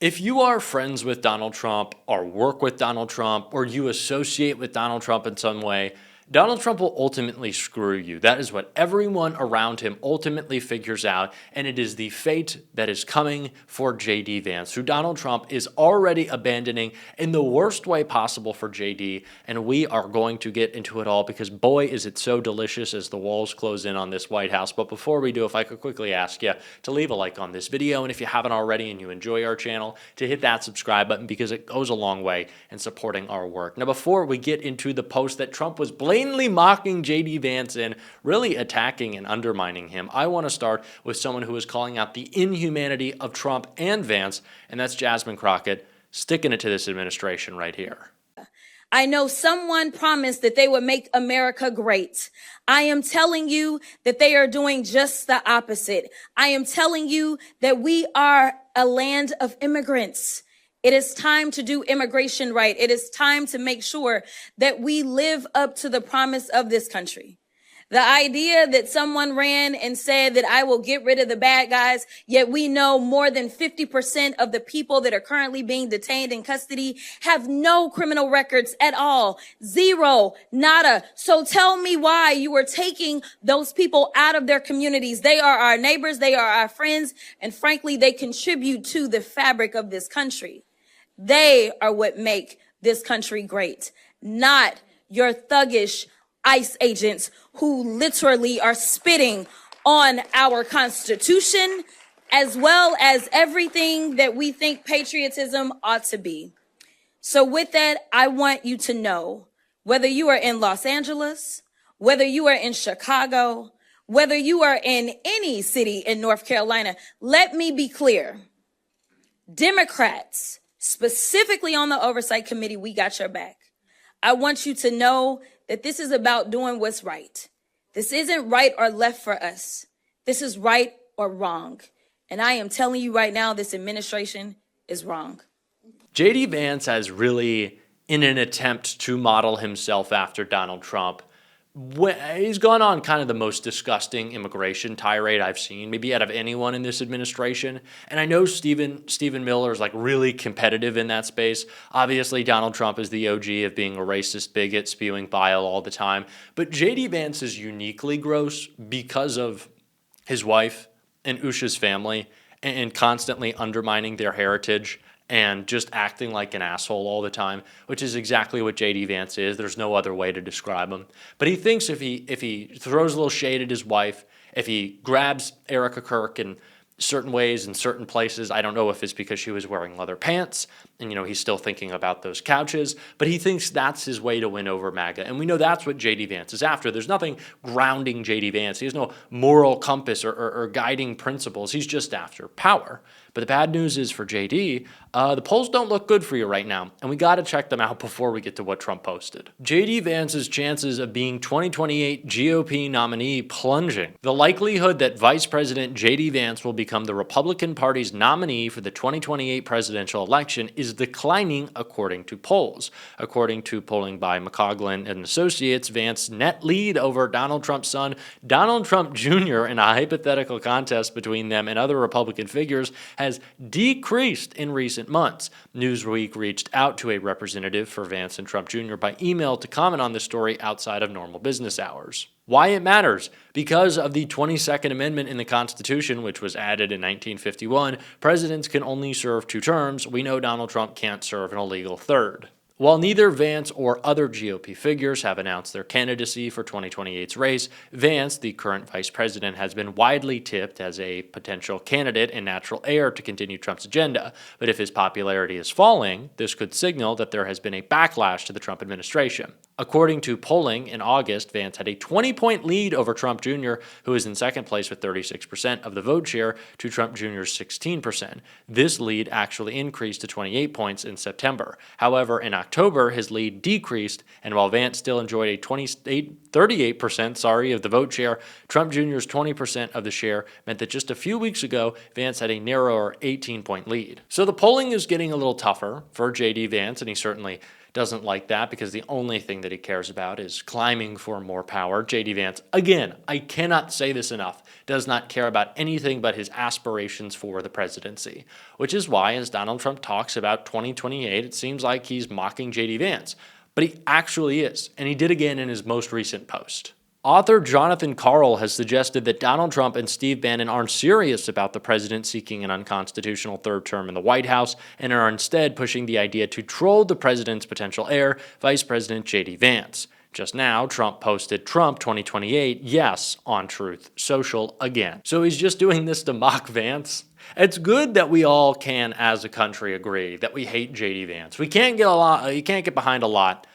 If you are friends with Donald Trump or work with Donald Trump or you associate with Donald Trump in some way, Donald Trump will ultimately screw you. That is what everyone around him ultimately figures out, and it is the fate that is coming for JD Vance, who Donald Trump is already abandoning in the worst way possible for JD, and we are going to get into it all because boy is it so delicious as the walls close in on this White House. But before we do, if I could quickly ask you to leave a like on this video, and if you haven't already and you enjoy our channel, to hit that subscribe button because it goes a long way in supporting our work. Now, before we get into the post that Trump was blatantly mocking JD Vance and really attacking and undermining him, I want to start with someone who is calling out the inhumanity of Trump and Vance, and that's Jasmine Crockett, sticking it to this administration right here. I know someone promised that they would make America great. I am telling you that they are doing just the opposite. I am telling you that we are a land of immigrants. It is time to do immigration right. It is time to make sure that we live up to the promise of this country. The idea that someone ran and said that I will get rid of the bad guys, yet we know more than 50% of the people that are currently being detained in custody have no criminal records at all. Zero, nada. So tell me why you are taking those people out of their communities. They are our neighbors. They are our friends. And frankly, they contribute to the fabric of this country. They are what make this country great, not your thuggish ICE agents who literally are spitting on our Constitution, as well as everything that we think patriotism ought to be. So with that, I want you to know, whether you are in Los Angeles, whether you are in Chicago, whether you are in any city in North Carolina, let me be clear. Democrats, specifically on the Oversight Committee, we got your back. I want you to know that this is about doing what's right. This isn't right or left for us. This is right or wrong. And I am telling you right now, this administration is wrong. JD Vance has really, in an attempt to model himself after Donald Trump, he's gone on kind of the most disgusting immigration tirade I've seen, maybe out of anyone in this administration. And I know Stephen Miller is like really competitive in that space. Obviously, Donald Trump is the OG of being a racist bigot, spewing bile all the time. But JD Vance is uniquely gross because of his wife and Usha's family and constantly undermining their heritage and just acting like an asshole all the time, which is exactly what JD Vance is. There's no other way to describe him. But he thinks if he throws a little shade at his wife, if he grabs Erica Kirk in certain ways in certain places, I don't know if it's because she was wearing leather pants and, he's still thinking about those couches, but he thinks that's his way to win over MAGA. And we know that's what JD Vance is after. There's nothing grounding JD Vance. He has no moral compass or guiding principles. He's just after power. But the bad news is for JD, the polls don't look good for you right now, and we got to check them out before we get to what Trump posted. JD Vance's chances of being 2028 GOP nominee plunging. The likelihood that Vice President JD Vance will become the Republican Party's nominee for the 2028 presidential election is declining according to polls. According to polling by McCoglin and Associates, Vance's net lead over Donald Trump's son, Donald Trump Jr., in a hypothetical contest between them and other Republican figures has decreased in recent months. Newsweek reached out to a representative for Vance and Trump Jr. by email to comment on the story outside of normal business hours. Why it matters? Because of the 22nd Amendment in the Constitution, which was added in 1951, presidents can only serve 2 terms. We know Donald Trump can't serve an illegal third. While neither Vance or other GOP figures have announced their candidacy for 2028's race, Vance, the current vice president, has been widely tipped as a potential candidate and natural heir to continue Trump's agenda. But if his popularity is falling, this could signal that there has been a backlash to the Trump administration. According to polling in August, Vance had a 20-point lead over Trump Jr., who is in second place with 36% of the vote share to Trump Jr.'s 16%. This lead actually increased to 28 points in September. However, in October, his lead decreased, and while Vance still enjoyed a 38% of the vote share, Trump Jr.'s 20% of the share meant that just a few weeks ago, Vance had a narrower 18-point lead. So the polling is getting a little tougher for JD Vance, and he certainly doesn't like that because the only thing that he cares about is climbing for more power. JD Vance, again, I cannot say this enough, does not care about anything but his aspirations for the presidency, which is why as Donald Trump talks about 2028, it seems like he's mocking JD Vance, but he actually is, and he did again in his most recent post. Author Jonathan Karl has suggested that Donald Trump and Steve Bannon aren't serious about the president seeking an unconstitutional third term in the White House and are instead pushing the idea to troll the president's potential heir, Vice President JD Vance. Just now, Trump posted Trump 2028, yes, on Truth Social again. So he's just doing this to mock Vance? It's good that we all can, as a country, agree that we hate JD Vance. We can't get behind a lot,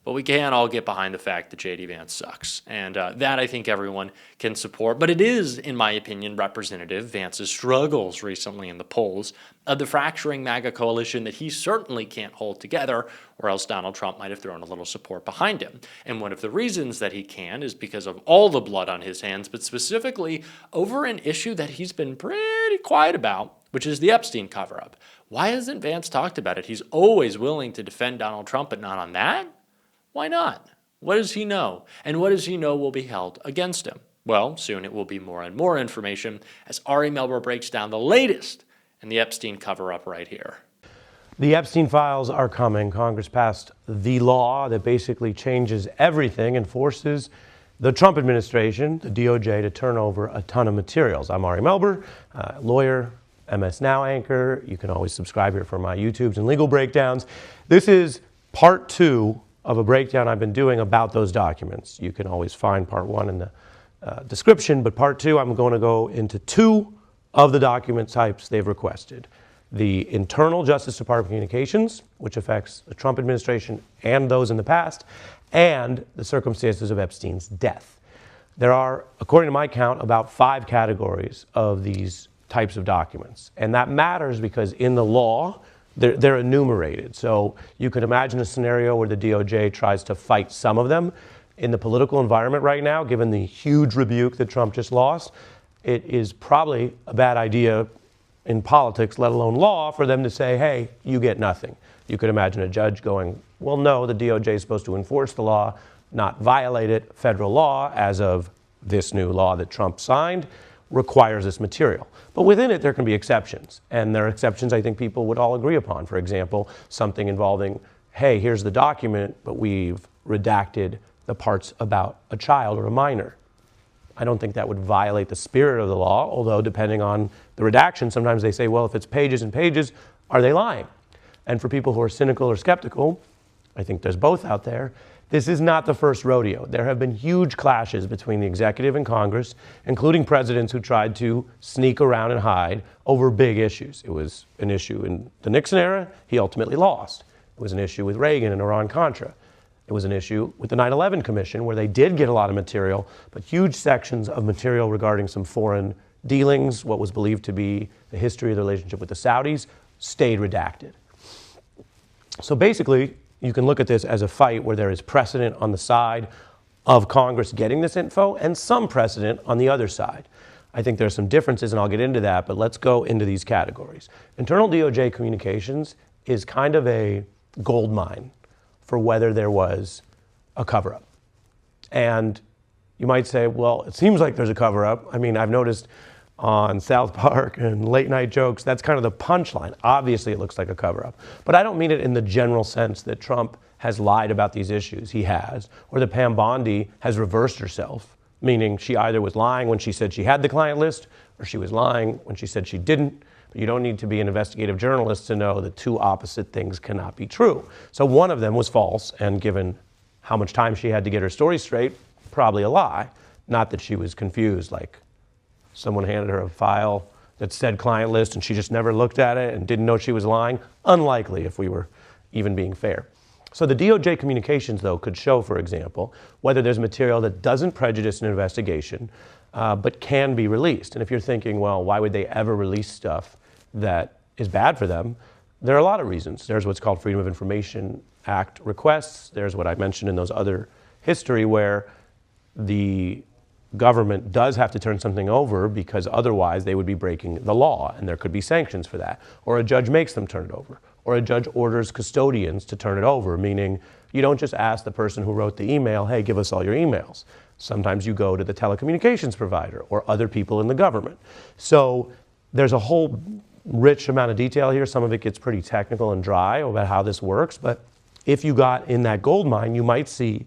but we can all get behind the fact that JD Vance sucks. And that I think everyone can support. But it is, in my opinion, representative Vance's struggles recently in the polls of the fracturing MAGA coalition that he certainly can't hold together, or else Donald Trump might have thrown a little support behind him. And one of the reasons that he can is because of all the blood on his hands, but specifically over an issue that he's been pretty quiet about, which is the Epstein cover-up. Why hasn't Vance talked about it? He's always willing to defend Donald Trump, but not on that? Why not? What does he know? And what does he know will be held against him? Well, soon it will be more and more information as Ari Melber breaks down the latest in the Epstein cover-up right here. The Epstein files are coming. Congress passed the law that basically changes everything and forces the Trump administration, the DOJ, to turn over a ton of materials. I'm Ari Melber, lawyer, MS Now anchor. You can always subscribe here for my YouTubes and legal breakdowns. This is part 2 of a breakdown I've been doing about those documents. You can always find part 1 in the description, but part 2, I'm going to go into 2 of the document types they've requested. The internal Justice Department communications, which affects the Trump administration and those in the past, and the circumstances of Epstein's death. There are, according to my count, about 5 categories of these types of documents. And that matters because in the law, they're enumerated. So you could imagine a scenario where the DOJ tries to fight some of them. In the political environment right now, given the huge rebuke that Trump just lost, it is probably a bad idea in politics, let alone law, for them to say, hey, you get nothing. You could imagine a judge going, well, no, the DOJ is supposed to enforce the law, not violate it. Federal law, as of this new law that Trump signed, requires this material. But within it, there can be exceptions. And there are exceptions I think people would all agree upon. For example, something involving, hey, here's the document, but we've redacted the parts about a child or a minor. I don't think that would violate the spirit of the law, although depending on the redaction, sometimes they say, well, if it's pages and pages, are they lying? And for people who are cynical or skeptical, I think there's both out there, this is not the first rodeo. There have been huge clashes between the executive and Congress, including presidents who tried to sneak around and hide over big issues. It was an issue in the Nixon era. He ultimately lost. It was an issue with Reagan and Iran-Contra. It was an issue with the 9/11 Commission, where they did get a lot of material, but huge sections of material regarding some foreign dealings, what was believed to be the history of the relationship with the Saudis, stayed redacted. So basically, you can look at this as a fight where there is precedent on the side of Congress getting this info and some precedent on the other side. I think there's some differences, and I'll get into that, but let's go into these categories. Internal DOJ communications is kind of a gold mine for whether there was a cover-up. And you might say, well, it seems like there's a cover-up. I mean, I've noticed on South Park and late night jokes, that's kind of the punchline. Obviously, it looks like a cover-up. But I don't mean it in the general sense that Trump has lied about these issues. He has. Or that Pam Bondi has reversed herself, meaning she either was lying when she said she had the client list, or she was lying when she said she didn't. But you don't need to be an investigative journalist to know that 2 opposite things cannot be true. So one of them was false, and given how much time she had to get her story straight, probably a lie. Not that she was confused, like someone handed her a file that said client list and she just never looked at it and didn't know she was lying. Unlikely, if we were even being fair. So the DOJ communications, though, could show, for example, whether there's material that doesn't prejudice an investigation, but can be released. And if you're thinking, well, why would they ever release stuff that is bad for them? There are a lot of reasons. There's what's called Freedom of Information Act requests. There's what I mentioned in those other history where the government does have to turn something over because otherwise they would be breaking the law and there could be sanctions for that. Or a judge makes them turn it over. or a judge orders custodians to turn it over, meaning you don't just ask the person who wrote the email, hey, give us all your emails. Sometimes you go to the telecommunications provider or other people in the government. So there's a whole rich amount of detail here. Some of it gets pretty technical and dry about how this works, but if you got in that gold mine, you might see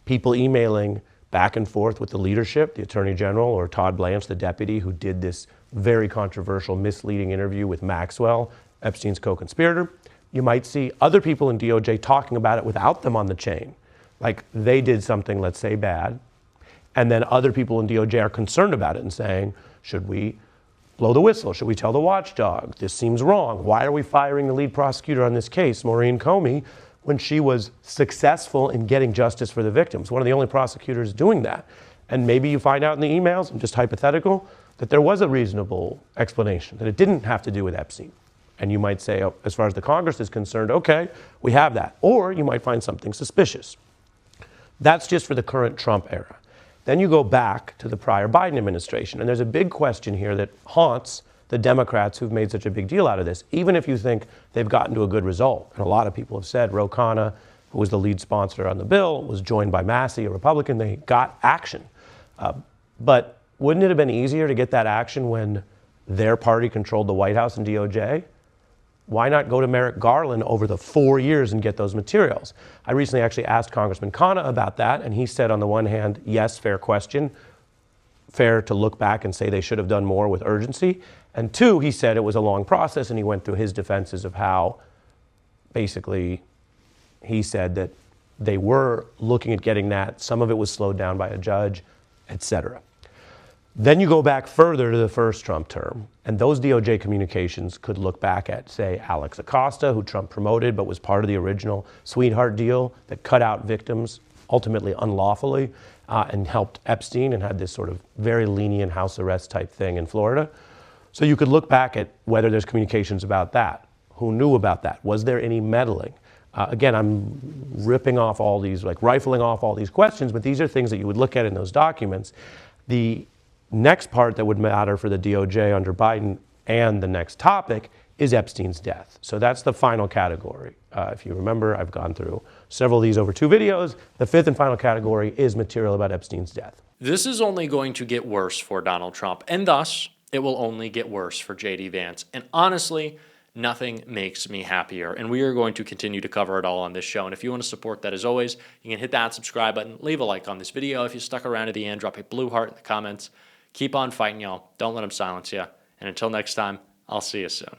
people emailing back and forth with the leadership, the Attorney General or Todd Blanche, the deputy who did this very controversial, misleading interview with Maxwell, Epstein's co-conspirator. You might see other people in DOJ talking about it without them on the chain. Like they did something, let's say, bad, and then other people in DOJ are concerned about it and saying, should we blow the whistle? Should we tell the watchdog? This seems wrong. Why are we firing the lead prosecutor on this case, Maureen Comey, when she was successful in getting justice for the victims? One of the only prosecutors doing that. And maybe you find out in the emails, and just hypothetical, that there was a reasonable explanation, that it didn't have to do with Epstein. And you might say, oh, as far as the Congress is concerned, okay, we have that. Or you might find something suspicious. That's just for the current Trump era. Then you go back to the prior Biden administration, and there's a big question here that haunts the Democrats who've made such a big deal out of this, even if you think they've gotten to a good result. And a lot of people have said Ro Khanna, who was the lead sponsor on the bill, was joined by Massey, a Republican. They got action. But wouldn't it have been easier to get that action when their party controlled the White House and DOJ? Why not go to Merrick Garland over the 4 years and get those materials? I recently actually asked Congressman Khanna about that, and he said, on the one hand, yes, fair question, fair to look back and say they should have done more with urgency. And two, he said it was a long process, and he went through his defenses of how basically he said that they were looking at getting that. Some of it was slowed down by a judge, etc. Then you go back further to the first Trump term, and those DOJ communications could look back at, say, Alex Acosta, who Trump promoted but was part of the original sweetheart deal that cut out victims, ultimately unlawfully, and helped Epstein and had this sort of very lenient house arrest type thing in Florida. So you could look back at whether there's communications about that. Who knew about that? Was there any meddling? Again, I'm ripping off all these, like rifling off all these questions, but these are things that you would look at in those documents. The next part that would matter for the DOJ under Biden and the next topic is Epstein's death. So that's the final category. If you remember, I've gone through several of these over 2 videos. The fifth and final category is material about Epstein's death. This is only going to get worse for Donald Trump, and thus it will only get worse for JD Vance. And honestly, nothing makes me happier. And we are going to continue to cover it all on this show. And if you want to support that, as always, you can hit that subscribe button, leave a like on this video. If you stuck around to the end, drop a blue heart in the comments. Keep on fighting, y'all. Don't let them silence you. And until next time, I'll see you soon.